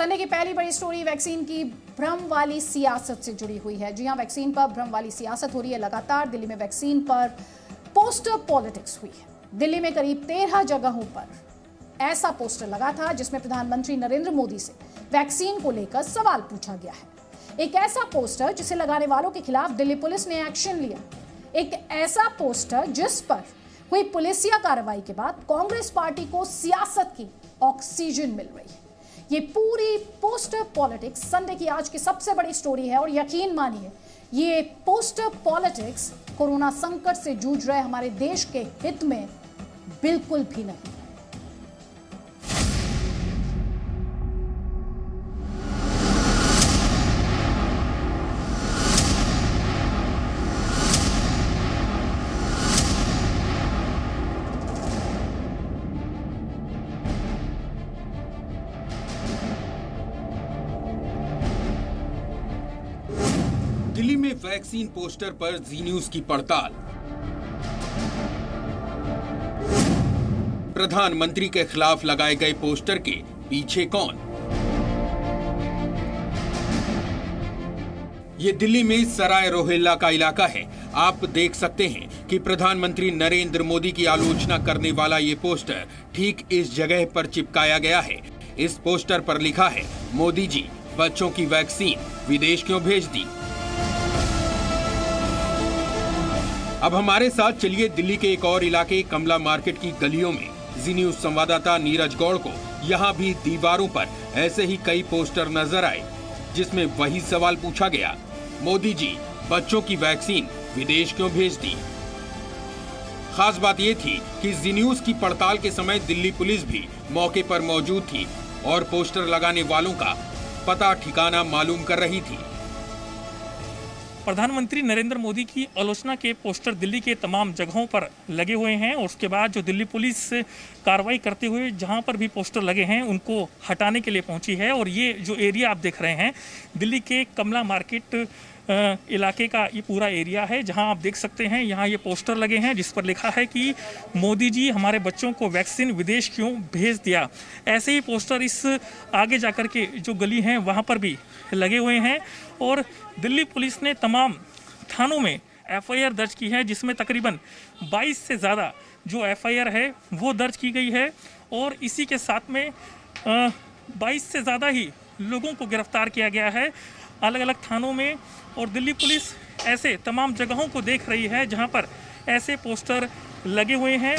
Sunday की पहली बड़ी स्टोरी वैक्सीन की भ्रम वाली सियासत से जुड़ी हुई है। जी हां, वैक्सीन पर भ्रम वाली सियासत हो रही है लगातार। दिल्ली में वैक्सीन पर पोस्टर पॉलिटिक्स हुई है। दिल्ली में करीब 13 जगहों पर ऐसा पोस्टर लगा था जिसमें प्रधानमंत्री नरेंद्र मोदी से वैक्सीन को लेकर सवाल पूछा गया है। एक ऐसा पोस्टर जिसे लगाने वालों के खिलाफ दिल्ली पुलिस ने एक्शन लिया। एक ऐसा पोस्टर जिस पर हुई पुलिसिया कार्रवाई के बाद कांग्रेस पार्टी को सियासत की ऑक्सीजन मिल रही है। ये पूरी पोस्टर पॉलिटिक्स संडे की आज की सबसे बड़ी स्टोरी है और यकीन मानिए ये पोस्टर पॉलिटिक्स कोरोना संकट से जूझ रहे हमारे देश के हित में बिल्कुल भी नहीं। दिल्ली में वैक्सीन पोस्टर पर जी न्यूज की पड़ताल। प्रधानमंत्री के खिलाफ लगाए गए पोस्टर के पीछे कौन? ये दिल्ली में सराय रोहिल्ला का इलाका है। आप देख सकते हैं कि प्रधानमंत्री नरेंद्र मोदी की आलोचना करने वाला ये पोस्टर ठीक इस जगह पर चिपकाया गया है। इस पोस्टर पर लिखा है, मोदी जी बच्चों की वैक्सीन विदेश क्यों भेज दी। अब हमारे साथ चलिए दिल्ली के एक और इलाके कमला मार्केट की गलियों में। जी न्यूज संवाददाता नीरज गौड़ को यहाँ भी दीवारों पर ऐसे ही कई पोस्टर नजर आए जिसमें वही सवाल पूछा गया, मोदी जी बच्चों की वैक्सीन विदेश क्यों भेज दी। खास बात ये थी कि जी न्यूज की पड़ताल के समय दिल्ली पुलिस भी मौके पर मौजूद थी और पोस्टर लगाने वालों का पता ठिकाना मालूम कर रही थी। प्रधानमंत्री नरेंद्र मोदी की आलोचना के पोस्टर दिल्ली के तमाम जगहों पर लगे हुए हैं और उसके बाद जो दिल्ली पुलिस कार्रवाई करते हुए जहां पर भी पोस्टर लगे हैं उनको हटाने के लिए पहुंची है। और ये जो एरिया आप देख रहे हैं दिल्ली के कमला मार्केट इलाके का ये पूरा एरिया है जहां आप देख सकते हैं यहाँ ये पोस्टर लगे हैं जिस पर लिखा है कि मोदी जी हमारे बच्चों को वैक्सीन विदेश क्यों भेज दिया। ऐसे ही पोस्टर इस आगे जाकर के जो गली हैं वहाँ पर भी लगे हुए हैं और दिल्ली पुलिस ने तमाम थानों में एफआईआर दर्ज की है जिसमें तकरीबन 22 से ज़्यादा जो एफआईआर है वो दर्ज की गई है और इसी के साथ में 22 से ज़्यादा ही लोगों को गिरफ्तार किया गया है अलग अलग थानों में। और दिल्ली पुलिस ऐसे तमाम जगहों को देख रही है जहां पर ऐसे पोस्टर लगे हुए हैं।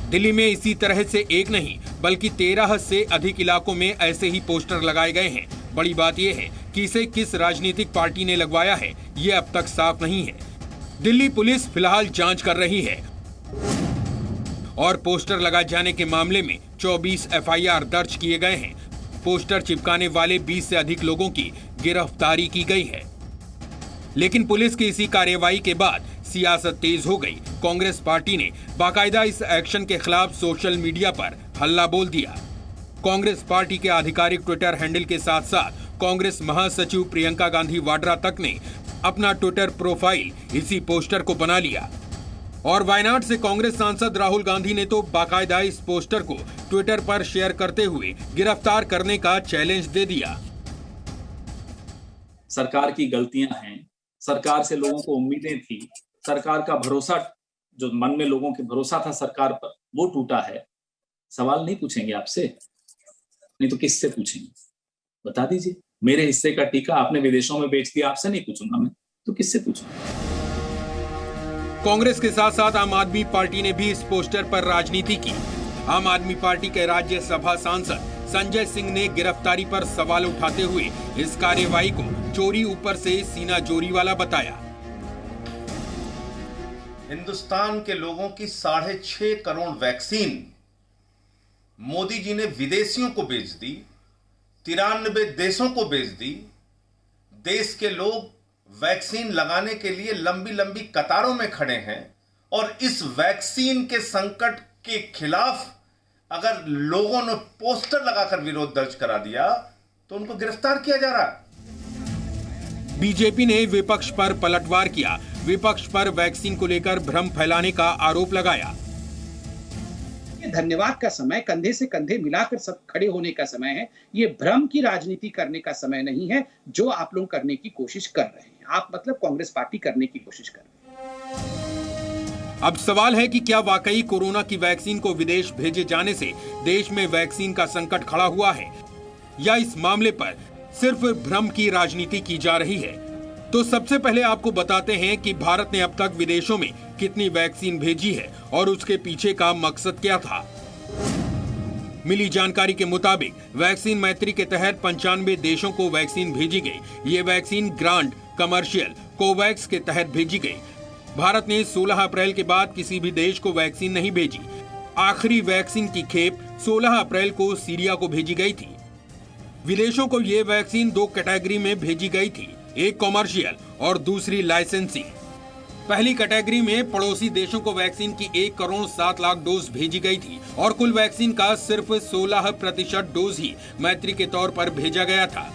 दिल्ली में इसी तरह से एक नहीं बल्कि 13 से अधिक इलाकों में ऐसे ही पोस्टर लगाए गए हैं। बड़ी बात यह है कि इसे किस राजनीतिक पार्टी ने लगवाया है ये अब तक साफ नहीं है। दिल्ली पुलिस फिलहाल जांच कर रही है और पोस्टर लगाए जाने के मामले में 24 एफआईआर दर्ज किए गए हैं। पोस्टर चिपकाने वाले 20 से अधिक लोगों की गिरफ्तारी की गई है। लेकिन पुलिस की इसी कार्रवाई के बाद सियासत तेज हो गई। कांग्रेस पार्टी ने बाकायदा इस एक्शन के खिलाफ सोशल मीडिया पर हल्ला बोल दिया। कांग्रेस पार्टी के आधिकारिक ट्विटर हैंडल के साथ साथ कांग्रेस महासचिव प्रियंका गांधी वाड्रा तक ने अपना ट्विटर प्रोफाइल इसी पोस्टर को बना लिया। और वायनाड से कांग्रेस सांसद राहुल गांधी ने तो बाकायदा इस पोस्टर को ट्विटर पर शेयर करते हुए गिरफ्तार करने का चैलेंज दे दिया। सरकार की गलतियां हैं, सरकार से लोगों को उम्मीदें थी, सरकार का भरोसा जो मन में लोगों के भरोसा था सरकार पर वो टूटा है। सवाल नहीं पूछेंगे आपसे, नहीं तो किससे पूछेंगे? बता दीजिए। मेरे हिस्से का टीका आपने विदेशों में बेच दिया, आपसे नहीं पूछूंगा मैं, तो किससे पूछूंगा? कांग्रेस के साथ साथ आम आदमी पार्टी ने भी इस पोस्टर पर राजनीति की। आम आदमी पार्टी के राज्यसभा सांसद संजय सिंह ने गिरफ्तारी पर सवाल उठाते हुए इस कार्रवाई को चोरी ऊपर से सीना जोरी वाला बताया। हिंदुस्तान के लोगों की 6.5 करोड़ वैक्सीन मोदी जी ने विदेशियों को बेच दी, 93 देशों को बेच दी। देश के लोग वैक्सीन लगाने के लिए लंबी लंबी कतारों में खड़े हैं और इस वैक्सीन के संकट के खिलाफ अगर लोगों ने पोस्टर लगाकर विरोध दर्ज करा दिया तो उनको गिरफ्तार किया जा रहा है। बीजेपी ने विपक्ष पर पलटवार किया। विपक्ष पर वैक्सीन को लेकर भ्रम फैलाने का आरोप लगाया। धन्यवाद का समय, कंधे से कंधे मिलाकर सब खड़े होने का समय है। ये भ्रम की राजनीति करने का समय नहीं है जो आप लोग करने की कोशिश कर रहे हैं। आप मतलब कांग्रेस पार्टी करने की कोशिश कर रहे हैं। अब सवाल है कि क्या वाकई कोरोना की वैक्सीन को विदेश भेजे जाने से देश में वैक्सीन का संकट खड़ा हुआ है, या इस मामले पर सिर्फ भ्रम की राजनीति की जा रही है। तो सबसे पहले आपको बताते हैं कि भारत ने अब तक विदेशों में कितनी वैक्सीन भेजी है और उसके पीछे का मकसद क्या था। मिली जानकारी के मुताबिक वैक्सीन मैत्री के तहत 95 देशों को वैक्सीन भेजी गई। ये वैक्सीन ग्रांड कमर्शियल कोवैक्स के तहत भेजी गई। भारत ने 16 अप्रैल के बाद किसी भी देश को वैक्सीन नहीं भेजी। आखिरी वैक्सीन की खेप 16 अप्रैल को सीरिया को भेजी गई थी। विदेशों को ये वैक्सीन 2 कैटेगरी में भेजी गई थी, एक कॉमर्शियल और दूसरी लाइसेंसिंग। पहली कैटेगरी में पड़ोसी देशों को वैक्सीन की 1 करोड़ 7 लाख डोज भेजी गई थी और कुल वैक्सीन का सिर्फ 16% डोज ही मैत्री के तौर पर भेजा गया था।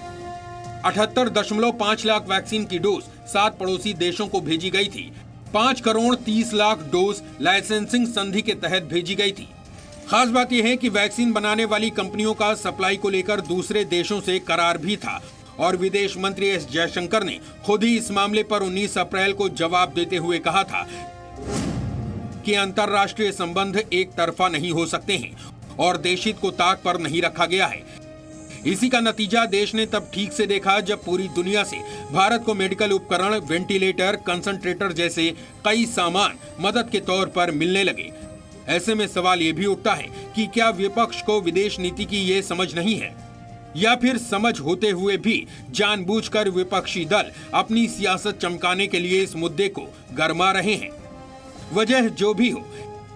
78.5 लाख वैक्सीन की डोज 7 पड़ोसी देशों को भेजी गई थी। 5 करोड़ 30 लाख डोज लाइसेंसिंग संधि के तहत भेजी गई थी। खास बात यह है कि वैक्सीन बनाने वाली कंपनियों का सप्लाई को लेकर दूसरे देशों से करार भी था और विदेश मंत्री एस जयशंकर ने खुद ही इस मामले पर 19 अप्रैल को जवाब देते हुए कहा था कि अंतर्राष्ट्रीय संबंध एक तरफा नहीं हो सकते हैं और देशहित को ताक पर नहीं रखा गया है। इसी का नतीजा देश ने तब ठीक से देखा जब पूरी दुनिया से भारत को मेडिकल उपकरण, वेंटिलेटर, कंसंट्रेटर जैसे कई सामान मदद के तौर पर मिलने लगे। ऐसे में सवाल ये भी उठता है कि क्या विपक्ष को विदेश नीति की ये समझ नहीं है, या फिर समझ होते हुए भी जानबूझकर विपक्षी दल अपनी सियासत चमकाने के लिए इस मुद्दे को गरमा रहे हैं। वजह जो भी हो,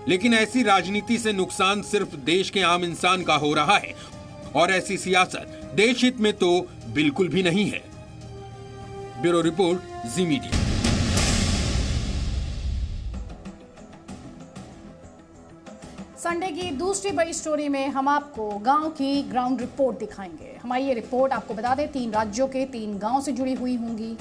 लेकिन ऐसी राजनीति से नुकसान सिर्फ देश के आम इंसान का हो रहा है और ऐसी सियासत देश हित में तो बिल्कुल भी नहीं है। ब्यूरो रिपोर्ट, जी मीडिया। संडे की दूसरी बड़ी स्टोरी में हम आपको गांव की ग्राउंड रिपोर्ट दिखाएंगे। हमारी ये रिपोर्ट आपको बता दें 3 राज्यों के 3 गांव से जुड़ी हुई होंगी।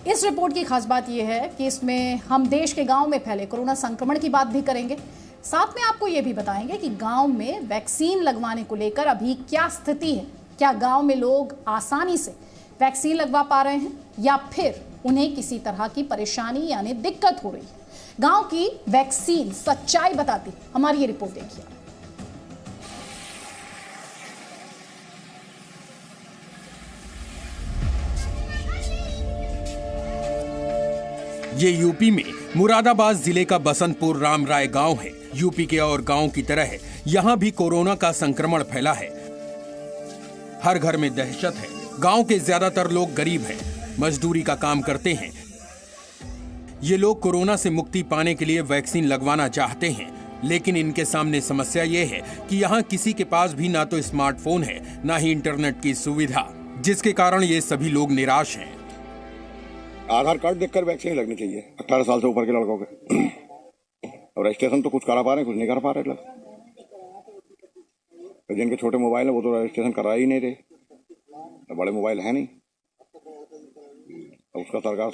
इस रिपोर्ट की खास बात यह है कि इसमें हम देश के गांव में फैले कोरोना संक्रमण की बात भी करेंगे। साथ में आपको ये भी बताएंगे कि गांव में वैक्सीन लगवाने को लेकर अभी क्या स्थिति है। क्या गांव में लोग आसानी से वैक्सीन लगवा पा रहे हैं या फिर उन्हें किसी तरह की परेशानी यानी दिक्कत हो रही है। गांव की वैक्सीन सच्चाई बताती, हमारी ये रिपोर्ट देखिए। ये यूपी में मुरादाबाद जिले का बसंतपुर रामराय गांव है। यूपी के और गांव की तरह यहां भी कोरोना का संक्रमण फैला है। हर घर में दहशत है। गांव के ज्यादातर लोग गरीब हैं, मजदूरी का काम करते हैं। ये लोग कोरोना से मुक्ति पाने के लिए वैक्सीन लगवाना चाहते हैं, लेकिन इनके सामने समस्या ये है कि यहाँ किसी के पास भी ना तो स्मार्टफोन है, ना ही इंटरनेट की सुविधा, जिसके कारण ये सभी लोग निराश हैं। आधार कार्ड देखकर वैक्सीन लगनी चाहिए 18 साल से ऊपर के लड़कों के। और रजिस्ट्रेशन तो कुछ करा पा रहे हैं, कुछ नहीं कर पा रहे लोग। जिनके छोटे मोबाइल है वो तो रजिस्ट्रेशन करा ही नहीं रहे, तो बड़े मोबाइल है नहीं। उसका सरकार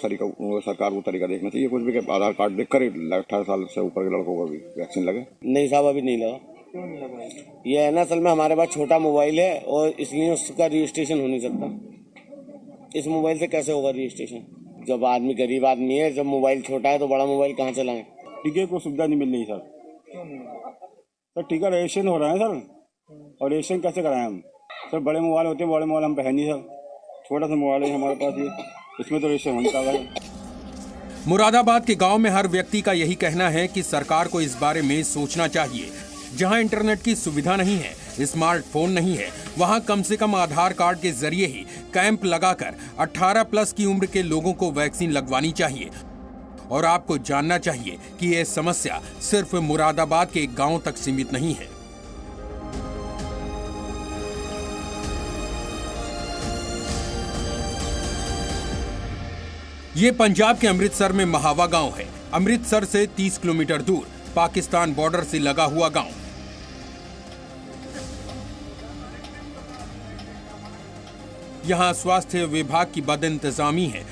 वो तरीका देखना चाहिए कुछ भी कि आधार कार्ड देखकर 18 साल से ऊपर के लड़कों को भी वैक्सीन लगे। नहीं साहब, अभी नहीं लगा। क्यों नहीं लगा? ये है ना, असल में हमारे पास छोटा मोबाइल है और इसलिए उसका रजिस्ट्रेशन हो नहीं सकता। इस मोबाइल से कैसे होगा रजिस्ट्रेशन? जब आदमी गरीब आदमी है, जब मोबाइल छोटा है तो बड़ा मोबाइल कहाँ चलाएं? टीके को सुविधा नहीं मिल रही सर। सर टीका रजिस्ट्रेशन हो रहा है सर, और रजिस्ट्रेशन कैसे कराएं हम? सर बड़े मोबाइल होते हैं, बड़े मोबाइल हम पे है नहीं सर। छोटा सा मोबाइल है हमारे पास, ये इसमें तो रजिस्ट्रेशन होने का। मुरादाबाद के गांव में हर व्यक्ति का यही कहना है कि सरकार को इस बारे में सोचना चाहिए। जहां इंटरनेट की सुविधा नहीं है, स्मार्टफोन नहीं है, वहां कम से कम आधार कार्ड के जरिए ही कैंप लगाकर 18+ की उम्र के लोगों को वैक्सीन लगवानी चाहिए। और आपको जानना चाहिए कि यह समस्या सिर्फ मुरादाबाद के एक गांव तक सीमित नहीं है। ये पंजाब के अमृतसर में महावा गांव है। अमृतसर से 30 किलोमीटर दूर पाकिस्तान बॉर्डर से लगा हुआ गांव। यहां स्वास्थ्य विभाग की बदइंतजामी है।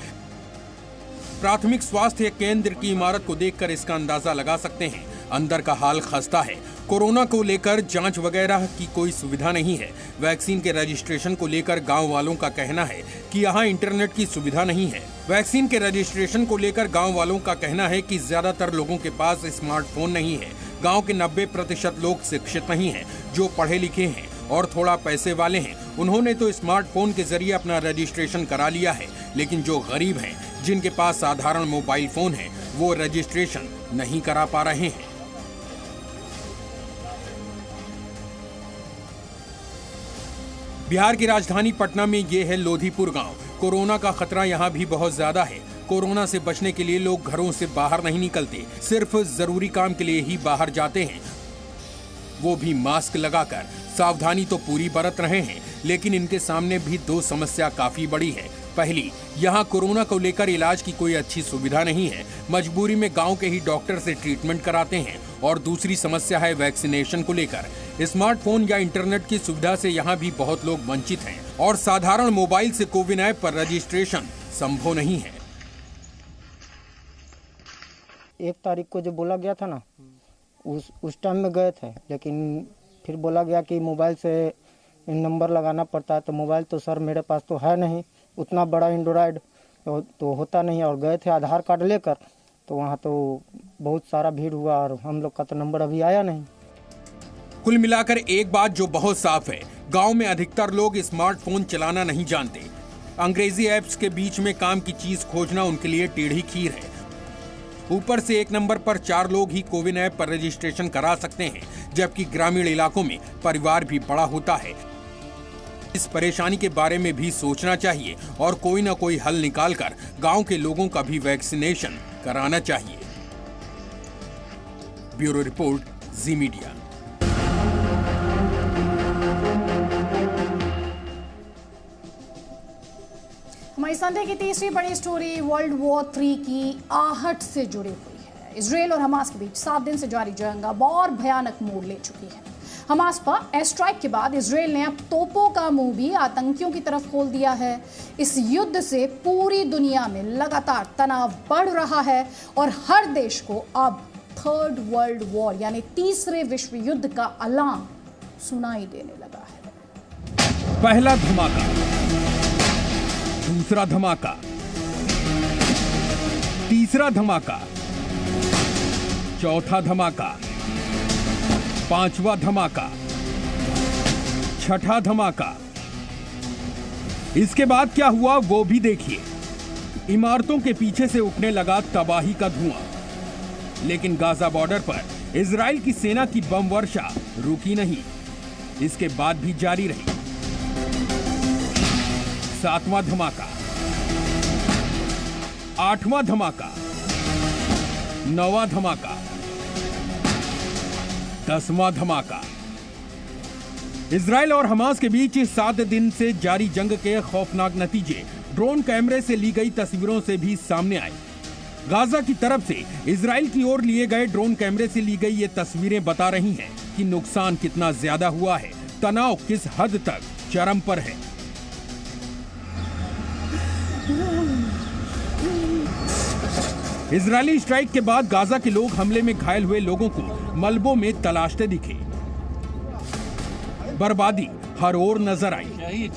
प्राथमिक स्वास्थ्य केंद्र की इमारत को देखकर इसका अंदाजा लगा सकते हैं। अंदर का हाल खस्ता है कोरोना को लेकर जांच वगैरह की कोई सुविधा नहीं है। वैक्सीन के रजिस्ट्रेशन को लेकर गांव वालों का कहना है कि यहां इंटरनेट की सुविधा नहीं है। वैक्सीन के रजिस्ट्रेशन को लेकर गांव वालों का कहना है कि ज्यादातर लोगों के पास स्मार्टफोन नहीं है। गांव के 90% लोग शिक्षित नहीं हैं। जो पढ़े लिखे हैं और थोड़ा पैसे वाले हैं, उन्होंने तो स्मार्टफोन के जरिए अपना रजिस्ट्रेशन करा लिया है, लेकिन जो गरीब हैं, जिनके पास साधारण मोबाइल फोन है, वो रजिस्ट्रेशन नहीं करा पा रहे हैं। बिहार की राजधानी पटना में ये है लोधीपुर गांव। कोरोना का खतरा यहाँ भी बहुत ज्यादा है। कोरोना से बचने के लिए लोग घरों से बाहर नहीं निकलते, सिर्फ जरूरी काम के लिए ही बाहर जाते हैं, वो भी मास्क लगाकर। सावधानी तो पूरी बरत रहे हैं, लेकिन इनके सामने भी दो समस्या काफी बड़ी है। पहली, यहाँ कोरोना को लेकर इलाज की कोई अच्छी सुविधा नहीं है, मजबूरी में गांव के ही डॉक्टर से ट्रीटमेंट कराते हैं। और दूसरी समस्या है वैक्सीनेशन को लेकर। स्मार्टफोन या इंटरनेट की सुविधा से यहाँ भी बहुत लोग वंचित हैं और साधारण मोबाइल से कोविन ऐप पर रजिस्ट्रेशन संभव नहीं है। 1 तारीख को जो बोला गया था ना, उस टाइम में गए थे, लेकिन फिर बोला गया कि मोबाइल से नंबर लगाना पड़ता है। तो मोबाइल तो सर मेरे पास तो है नहीं, उतना बड़ा एंड्रॉयड तो होता नहीं। और गए थे आधार कार्ड लेकर, तो वहाँ तो बहुत सारा भीड़ हुआ और हम लोग का तो नंबर अभी आया नहीं। कुल मिलाकर एक बात जो बहुत साफ है, गांव में अधिकतर लोग स्मार्टफोन चलाना नहीं जानते। अंग्रेजी ऐप्स के बीच में काम की चीज खोजना उनके लिए टेढ़ी खीर है। ऊपर से 1 नंबर पर 4 लोग ही कोविन ऐप पर रजिस्ट्रेशन करा सकते हैं, जबकि ग्रामीण इलाकों में परिवार भी बड़ा होता है। इस परेशानी के बारे में भी सोचना चाहिए और कोई न कोई हल निकालकर गांव के लोगों का भी वैक्सीनेशन कराना चाहिए। ब्यूरो रिपोर्ट, जी मीडिया। हमारी संडे की तीसरी बड़ी स्टोरी वर्ल्ड वॉर 3 की आहट से जुड़ी हुई है। इजराइल और हमास के बीच 7 दिन से जारी जंग अब और भयानक मोड़ ले चुकी है। हमास पर एयर स्ट्राइक के बाद इजराइल ने अब तोपों का मुंह भी आतंकियों की तरफ खोल दिया है। इस युद्ध से पूरी दुनिया में लगातार तनाव बढ़ रहा है और हर देश को अब 3rd वर्ल्ड वॉर यानी तीसरे विश्व युद्ध का अलार्म सुनाई देने लगा है। पहला धमाका, दूसरा धमाका, तीसरा धमाका, चौथा धमाका, 5वां धमाका, 6ठा धमाका। इसके बाद क्या हुआ वो भी देखिए। इमारतों के पीछे से उठने लगा तबाही का धुआं, लेकिन गाजा बॉर्डर पर इजराइल की सेना की बम वर्षा रुकी नहीं, इसके बाद भी जारी रही। 7वां धमाका, 8वां धमाका, 9वां धमाका, 10वां धमाका। इजराइल और हमास के बीच 7 दिन से जारी जंग के खौफनाक नतीजे ड्रोन कैमरे से ली गई तस्वीरों से भी सामने आए। गाजा की तरफ से इजराइल की ओर लिए गए ड्रोन कैमरे से ली गई ये तस्वीरें बता रही हैं कि नुकसान कितना ज्यादा हुआ है, तनाव किस हद तक चरम पर है। इजरायली स्ट्राइक के बाद गाजा के लोग हमले में घायल हुए लोगों को मलबों में तलाशते दिखे। बर्बादी हर ओर नजर आई।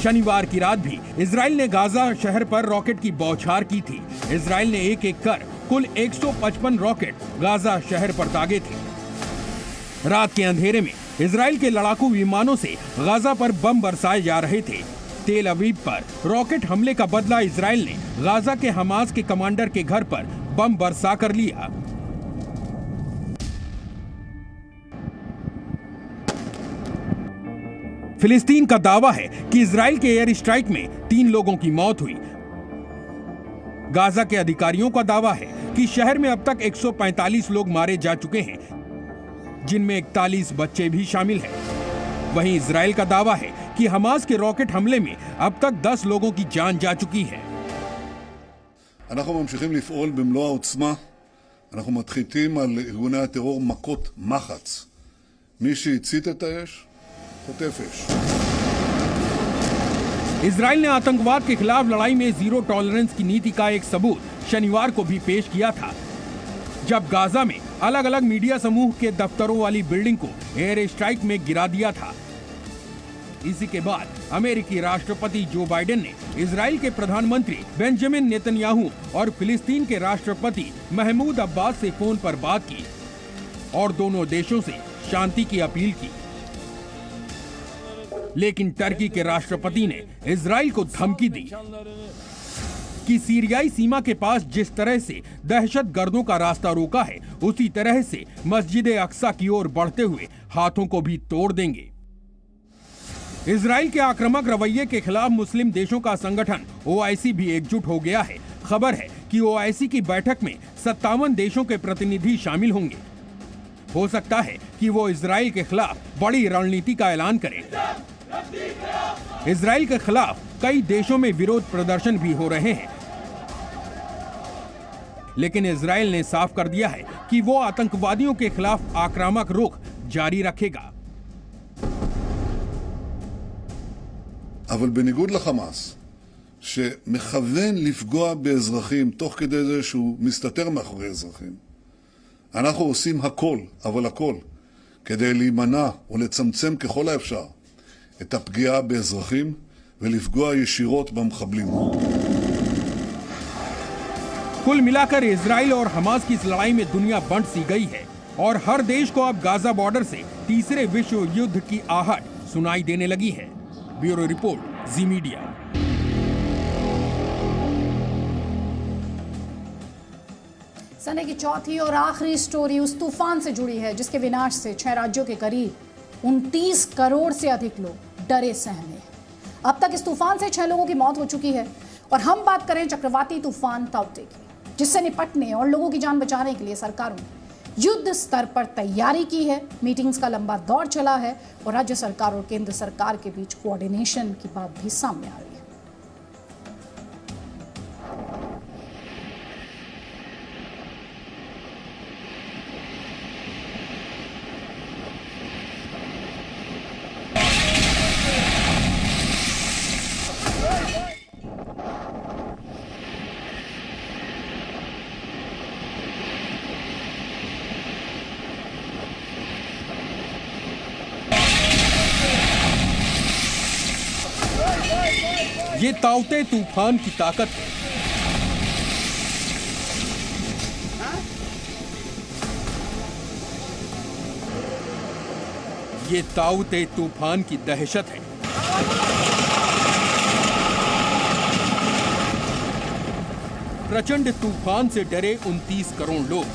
शनिवार की रात भी इजराइल ने गाजा शहर पर रॉकेट की बौछार की थी। इजराइल ने एक एक कर कुल 155 रॉकेट गाजा शहर पर दागे थे। रात के अंधेरे में इजराइल के लड़ाकू विमानों से गाजा पर बम बरसाए जा रहे थे। तेल अवीव पर रॉकेट हमले का बदला इजराइल ने गाजा के हमास के कमांडर के घर पर बम बरसा कर लिया। फिलिस्तीन का दावा है कि इजराइल के एयर स्ट्राइक में 3 लोगों की मौत हुई। गाजा के अधिकारियों का दावा है कि शहर में अब तक 145 लोग मारे जा चुके हैं, जिनमें 41 बच्चे भी शामिल हैं। वहीं इजराइल का दावा है कि हमास के रॉकेट हमले में अब तक 10 लोगों की जान जा चुकी है। אנחנו ממשיכים לפעול במלוא העוצמה. אנחנו מתחילים על ארגוני הטרור מכות מחץ. מי שהצית את האש, חוטף אש. इजराइल ने आतंकवाद के खिलाफ लड़ाई में जीरो टॉलरेंस की नीति का एक सबूत शनिवार को भी पेश किया था। जब गाजा में अलग अलग मीडिया समूह के दफ्तरों वाली बिल्डिंग को एयर स्ट्राइक में गिरा दिया था। इसी के बाद अमेरिकी राष्ट्रपति जो बाइडेन ने इजराइल के प्रधानमंत्री बेंजामिन नेतन्याहू और फिलिस्तीन के राष्ट्रपति महमूद अब्बास से फोन पर बात की और दोनों देशों से शांति की अपील की। लेकिन टर्की के राष्ट्रपति ने इजराइल को धमकी दी कि सीरियाई सीमा के पास जिस तरह से दहशतगर्दों का रास्ता रोका है, उसी तरह से मस्जिद अक्सा की ओर बढ़ते हुए हाथों को भी तोड़ देंगे। इजराइल के आक्रामक रवैये के खिलाफ मुस्लिम देशों का संगठन OIC भी एकजुट हो गया है। खबर है कि OIC की बैठक में 57 देशों के प्रतिनिधि शामिल होंगे। हो सकता है कि वो इजराइल के खिलाफ बड़ी रणनीति का ऐलान करें। इजराइल के खिलाफ कई देशों में विरोध प्रदर्शन भी हो रहे हैं, लेकिन इजराइल ने साफ कर दिया है कि वो आतंकवादियों के खिलाफ आक्रामक रुख जारी रखेगा। אבל בניגוד לחמאס, שמכוון לפגוע באזרחים תוך כדי זה שהוא מסתתר מאחורי אזרחים, אנחנו עושים הכל, אבל הכל, כדי להימנע ולצמצם ככל האפשר את הפגיעה באזרחים ולפגוע ישירות במחבלים. कुल मिलाकर इजराइल और हमास की इस लड़ाई में दुनिया बंट सी गई है और हर देश को अब गाजा बॉर्डर से तीसरे विश्व युद्ध की आहट सुनाई देने लगी है। ब्यूरो रिपोर्ट, जी मीडिया। सने की चौथी और आखिरी स्टोरी उस तूफान से जुड़ी है जिसके विनाश से 6 राज्यों के करीब 29 करोड़ से अधिक लोग डरे सहमे। अब तक इस तूफान से 6 लोगों की मौत हो चुकी है और हम बात करें चक्रवाती तूफान ताउते की, जिससे निपटने और लोगों की जान बचाने के लिए सरकारों ने युद्ध स्तर पर तैयारी की है। मीटिंग्स का लंबा दौर चला है और राज्य सरकार और केंद्र सरकार के बीच कोऑर्डिनेशन की बात भी सामने आ रही है। ये ताउते तूफान की ताकत है। ये ताउते तूफान की दहशत है। प्रचंड तूफान से डरे 29 करोड़ लोग।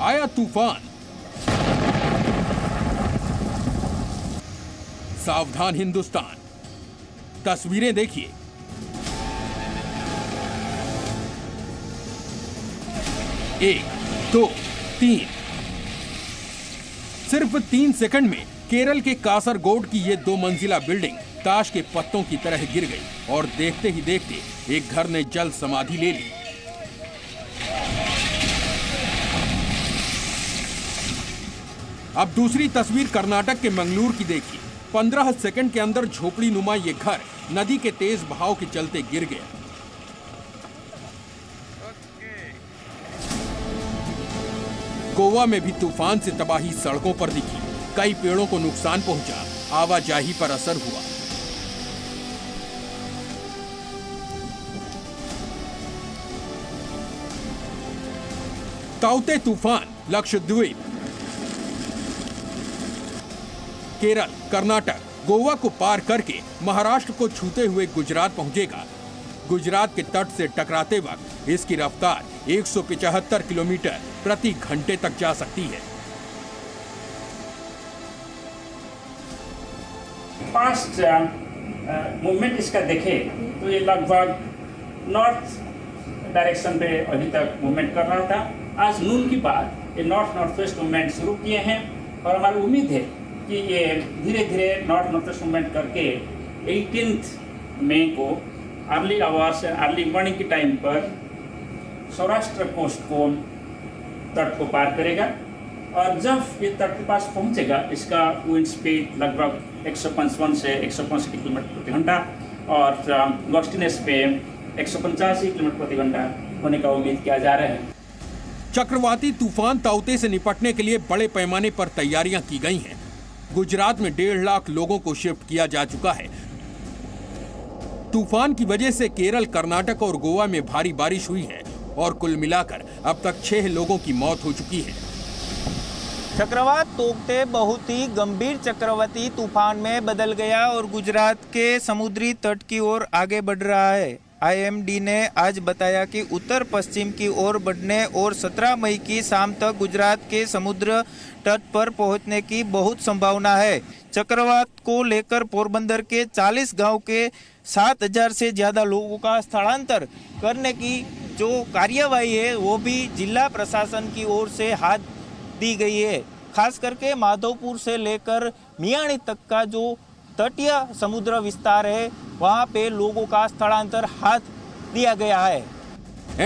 आया तूफान, सावधान हिंदुस्तान। तस्वीरें देखिए। एक, दो, तीन। सिर्फ 3 सेकंड में केरल के कासरगोड की ये 2 मंजिला बिल्डिंग ताश के पत्तों की तरह गिर गई और देखते ही देखते एक घर ने जल समाधि ले ली। अब दूसरी तस्वीर कर्नाटक के मंगलूर की देखिए। 15 सेकंड के अंदर झोपड़ी नुमा ये घर नदी के तेज बहाव के चलते गिर गया। गोवा में भी तूफान से तबाही सड़कों पर दिखी। कई पेड़ों को नुकसान पहुंचा, आवाजाही पर असर हुआ। ताउते तूफान लक्षद्वीप, केरल, कर्नाटक, गोवा को पार करके महाराष्ट्र को छूते हुए गुजरात पहुंचेगा। गुजरात के तट से टकराते वक्त इसकी रफ्तार 175 किलोमीटर प्रति घंटे तक जा सकती है। फास्ट मूवमेंट इसका देखें तो ये लगभग नॉर्थ डायरेक्शन पे अभी तक मूवमेंट कर रहा था। आज नून के बाद ये नॉर्थ वेस्ट मूवमेंट शुरू किए हैं और हमारी उम्मीद है कि ये धीरे धीरे नॉर्थ वेस्ट मूवमेंट करके 18 मई को अर्ली आवर्स अर्ली मॉर्निंग के टाइम पर सौराष्ट्र कोस्ट को तट को पार करेगा और जब ये तट के पास पहुंचेगा इसका विंड स्पीड लगभग 155 से 165 किलोमीटर प्रति घंटा और गस्टिनेस पे 185 किलोमीटर प्रति घंटा होने का उम्मीद किया जा रहा है। चक्रवाती तूफान ताउते से निपटने के लिए बड़े पैमाने पर तैयारियां की गई हैं। गुजरात में 1.5 लाख लोगों को शिफ्ट किया जा चुका है। तूफान की वजह से केरल, कर्नाटक और गोवा में भारी बारिश हुई है और कुल मिलाकर अब तक 6 लोगों की मौत हो चुकी है। चक्रवात तोकते बहुत ही गंभीर चक्रवाती तूफान में बदल गया और गुजरात के समुद्री तट की ओर आगे बढ़ रहा है। IMD ने आज बताया कि उत्तर पश्चिम की ओर बढ़ने और 17 मई की शाम तक गुजरात के समुद्र तट पर पहुंचने की बहुत संभावना है। चक्रवात को लेकर पोरबंदर के 40 गांव के 7,000 से ज्यादा लोगों का स्थलांतर करने की जो कार्यवाही है वो भी जिला प्रशासन की ओर से हाथ दी गई है। खास करके माधोपुर से लेकर मियाणी तक का जो तटीय समुद्र विस्तार है वहां पे लोगों का स्थलांतर हाथ दिया गया है।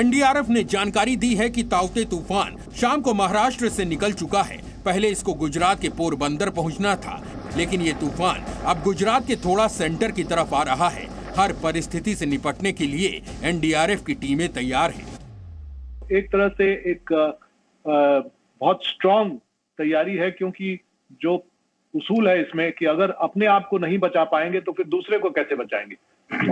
NDRF ने जानकारी दी है कि ताउते तूफान शाम को महाराष्ट्र से निकल चुका है। पहले इसको गुजरात के पोरबंदर पहुंचना था, लेकिन ये तूफान अब गुजरात के थोड़ा सेंटर की तरफ आ रहा है। हर परिस्थिति से निपटने के लिए NDRF की टीमें तैयार हैं। एक तरह से एक बहुत स्ट्रांग तैयारी है, क्योंकि जो उसूल है इसमें कि अगर अपने आप को नहीं बचा पाएंगे तो फिर दूसरे को कैसे बचाएंगे,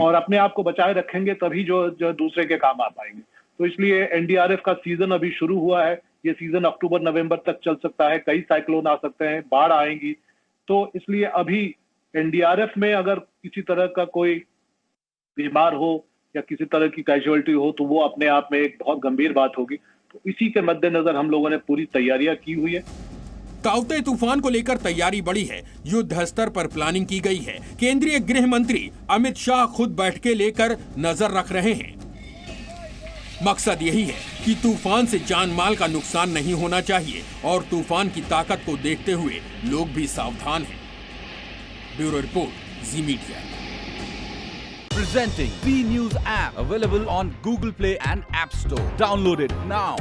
और अपने आप को बचाए रखेंगे तभी जो दूसरे के काम आ पाएंगे। तो इसलिए NDRF का सीजन अभी शुरू हुआ है। ये सीजन अक्टूबर-नवंबर तक चल सकता है। कई साइक्लोन आ सकते हैं, बाढ़ आएंगी। तो इसलिए अभी NDRF में अगर किसी तरह का कोई बीमार हो या किसी तरह की कैजुअलिटी हो तो वो अपने आप में एक बहुत गंभीर बात होगी। तो इसी के मद्देनजर हम लोगों ने पूरी तैयारियां की हुई है। ताउते तूफान को लेकर तैयारी बढ़ी है। युद्ध स्तर पर प्लानिंग की गई है। केंद्रीय गृह मंत्री अमित शाह खुद बैठकें लेकर नजर रख रहे हैं। मकसद यही है कि तूफान से जान माल का नुकसान नहीं होना चाहिए और तूफान की ताकत को देखते हुए लोग भी सावधान हैं। Bureau report, ji media. Presenting B News app, available on Google Play and App Store. Download it now.